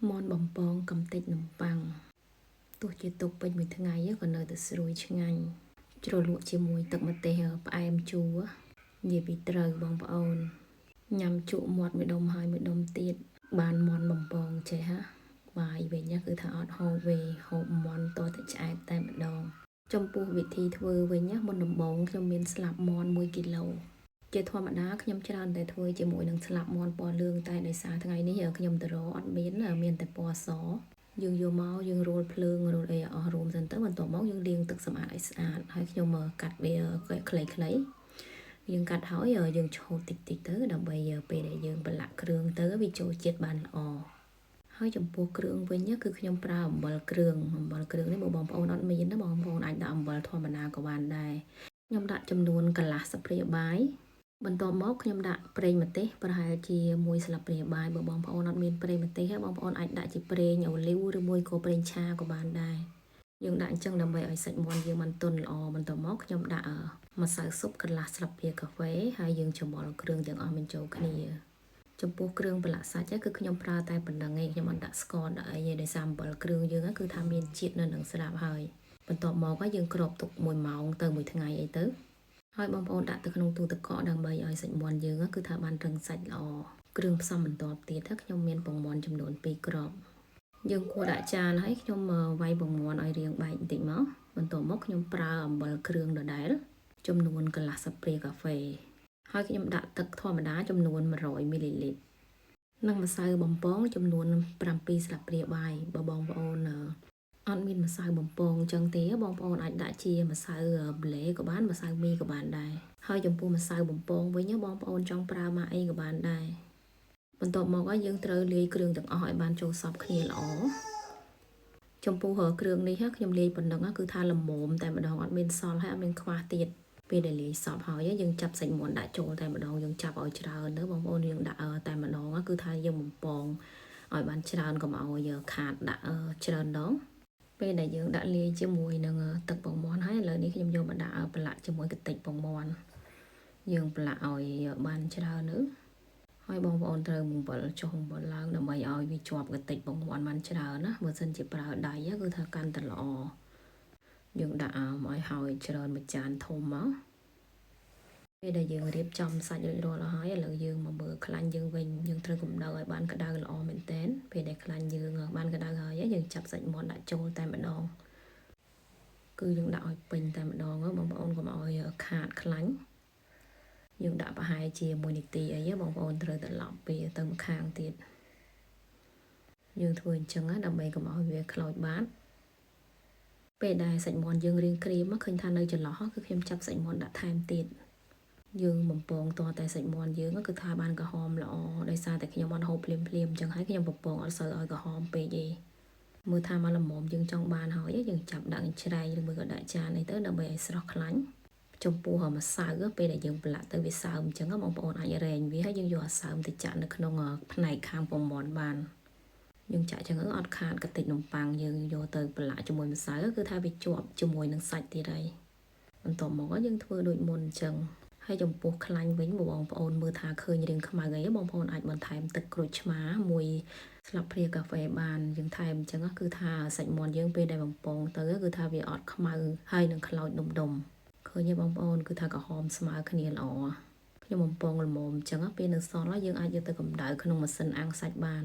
มอนបំពងកំទេចនំប៉័ងទោះជាទុកពេញមួយថ្ងៃក៏នៅតែស្រួយឆ្ងាញ់ជ្រលក់ជាមួយទឹកម្ទេសផ្អែមជូរនិយាយពីត្រូវបងប្អូនញ៉ាំជក់មាត់មួយដុំហើយមួយដុំទៀតបានមន់បំពងចេះហ่ะបាយវិញគឺថាអត់ហូបវេហូបមន់តតែឆ្អែតតែម្ដងចំពោះវិធីធ្វើវិញមុនដំបូងខ្ញុំមានស្លាប់មន់1គីឡូជាធម្មតាខ្ញុំច្រើនតែធ្វើជាមួយនឹងស្លាប់មន់ពណ៌លឿងតែដោយសារថ្ងៃនេះខ្ញុំទៅរកអត់មានតែពណ៌សយើងយកមកយើងរោលភ្លើងរោលអីអស់រួមសិនទៅបន្ទាប់មកយើងលាងទឹកសម្អាតឲ្យស្អាតហើយខ្ញុំកាត់វាខ្លីៗយើងកាត់ហើយយើងឆូតតិចទៅដើម្បីពេលដែលយើងប្រឡាក់គ្រឿងទៅវាចូលជាតិបានល្អហើយចំពោះគ្រឿងវិញគឺខ្ញុំប្រើអំបិលគ្រឿងនេះបើបងប្អូនអត់មានណាបងប្អូនអាចដាក់អំបិលធម្មតាក៏បានដែរខ្ញុំដាក់ចំនួនកន្លះស្លាបព្រាបាយបន្ទាប់មកខ្ញុំដាក់ប្រេងម្ទេសប្រហែលជា1ស្លាបព្រាបាយបើបងប្អូនអត់មានប្រេងម្ទេសបងប្អូនអាចដាក់ជាប្រេងអូលីវឬមួយក៏ប្រេងឆាក៏បានដែរយើងដាក់អញ្ចឹងដើម្បីឲ្យសាច់មាន់យើងបានទន់ល្អបន្ទាប់មកខ្ញុំដាក់ម្សៅស៊ុបកន្លះស្លាបព្រាកាហ្វេហើយយើងច្របល់គ្រឿងទាំងអស់បញ្ចូលគ្នាចំពោះគ្រឿងប្រឡាក់សាច់គឺខ្ញុំប្រើតែប៉ុណ្្នឹងឯងខ្ញុំអត់ដាក់ស្ករដាក់អីទេដោយសារអំបិលគ្រឿងយើងគឺថាមានជាតិនៅនឹងស្រាប់ហើយបន្ទាប់មកយើងគ្របទុក1ម៉ោងទៅ1ថ្ងៃអីទៅហើយបងប្អូនដាក់ទៅក្នុងទូទឹកកកដើម្បីឲ្យសាច់មាន់យើងគឺថាបានរឹងសាច់ល្អគ្រឿងផ្សំបន្ទាប់ទៀតខ្ញុំមានពងមាន់ចំនួន2គ្រាប់យើងគួរដាក់ចានហើយខ្ញុំវាយពងមាន់ឲ្យរាងបែកបន្តិចមកបន្ទាប់មកខ្ញុំប្រើអំបិលគ្រឿងដដែលចំនួនកន្លះស្លាបព្រាកាហ្វេហើយខ្ញុំដាក់ទឹកធម្មតាចំនួន100មីលីលីត្រនិងម្សៅបំពងចំនួន7ស្លាបព្រាបាយបើបងប្អូនអត់មានម្សៅបំពងអញ្ចឹងទេបងប្អូនអាចដាក់ជាម្សៅប្លេក៏បានម្សៅមីក៏បានដែរហើយចំពោះម្សៅបំពងវិញបងប្អូនចង់ប្រើម៉ាអីក៏បានដែរបន្ទាប់មកយើងត្រូវលាយគ្រឿងទាំងអស់ឲ្យបានចូលសព្វគ្នាល្អចំពោះគ្រឿងនេះខ្ញុំលាយប៉ុណ្ណឹងគឺថាល្មមតែម្ដងអត់មានសល់ហើយអត់មានខ្វះទៀតពេលដែលលាយសព្វហើយយើងចាប់សាច់មាន់ដាក់ចូលតែម្ដងយើងចាប់ឲ្យច្រើនទៅបងប្អូនយើងដាក់តែម្ដងគឺថាយើងបំពងឲ្យបានច្រើនកុំឲ្យខាតដាក់ច្រើនដងពេលដែលយើងដាក់លាយជាមួយនឹងទឹកពងមាន់ហើយឥឡូវនេះខ្ញុំយកមកដាក់ប្រឡាក់ជាមួយកន្តិចពងមាន់យើងប្រឡាក់ឲ្យបានច្រើនទៅហើយបងប្អូនត្រូវអំបិលចុះអំបិលឡើងដើម្បីឲ្យវាជាប់កន្តិចពងមាន់បានច្រើនណាបើមិនជាប្រើដៃគឺថាកាន់តែល្អយើងដាក់ឲ្យហើយច្រើនមួយចានធំមកពេលដែលយើងរៀបចំសាច់រួចរាល់ហើយឥឡូវយើងមកមើលខ្លាញ់យើងវិញយើងត្រូវកម្ដៅឲ្យបានក្ដៅល្អមែនតើពេលដែលខ្លាញ់យើងបានក្ដៅហើយយើងចាប់សាច់មាន់ដាក់ចូលតែម្ដងគឺយើងដាក់ឲ្យពេញតែម្ដងបងប្អូនកុំឲ្យខាតខ្លាញ់យើងដាក់ប្រហែលជា1នាទីអីបងប្អូនត្រូវត្រឡប់ពីទៅម្ខាងទៀតយើងធ្វើអញ្ចឹងដើម្បីកុំឲ្យវាខ្លោចបាតពេលដែលសាច់មាន់យើងរៀងក្រៀមឃើញថានៅចន្លោះគឺខ្ញុំចាប់សាច់មាន់ដាក់ថែមទៀតយើងបំពងតតែសាច់មាន់យើងគឺថាបានក្រហមល្អដោយសារតែខ្ញុំអត់ហូបភ្លាមអញ្ចឹងហើយខ្ញុំបំពងអត់សូវឲ្យក្រហមពេកទេមើលថាមកល្មមយើងចង់បានហើយយើងចាប់ដាក់ច្រែងឬមួយក៏ដាក់ចាននេះទៅដើម្បីឲ្យស្រស់ខ្លាញ់ចំពោះម្សៅពេលដែលយើងប្រឡាក់ទៅវាសើមអញ្ចឹងបងប្អូនអាចរែងវាហើយយើងយកអាសើមទៅចាក់នៅក្នុងផ្នែកខាងពងមាន់បានយើងចាក់ចឹងអត់ខាតកន្តិចនំប៉័ងយើងយកទៅប្រឡាក់ជាមួយម្សៅគឺថាវាជាប់ជាមួយនឹងសាច់ទៀតហើយបន្ទាប់មកយើងធ្វើដូចមុនអញ្ចឹងហើយចំពោះខ្លាញ់វិញបងប្អូនមើលថាឃើញរាងខ្មៅអីបងប្អូនអាចបន្ថែមទឹកក្រូចឆ្មា1ស្លាបព្រាកាហ្វេបានយើងថែមអញ្ចឹងគឺថាសាច់មាន់យើងពេលដែលបំពងទៅគឺថាវាអត់ខ្មៅហើយនឹងខ្លោចដុំឃើញទេបងប្អូនគឺថាក្រហមស្មើគ្នាល្អខ្ញុំបំពងល្មមអញ្ចឹងពេលនៅសល់យើងអាចយកទៅកម្ដៅក្នុងម៉ាស៊ីនអាំងសាច់បាន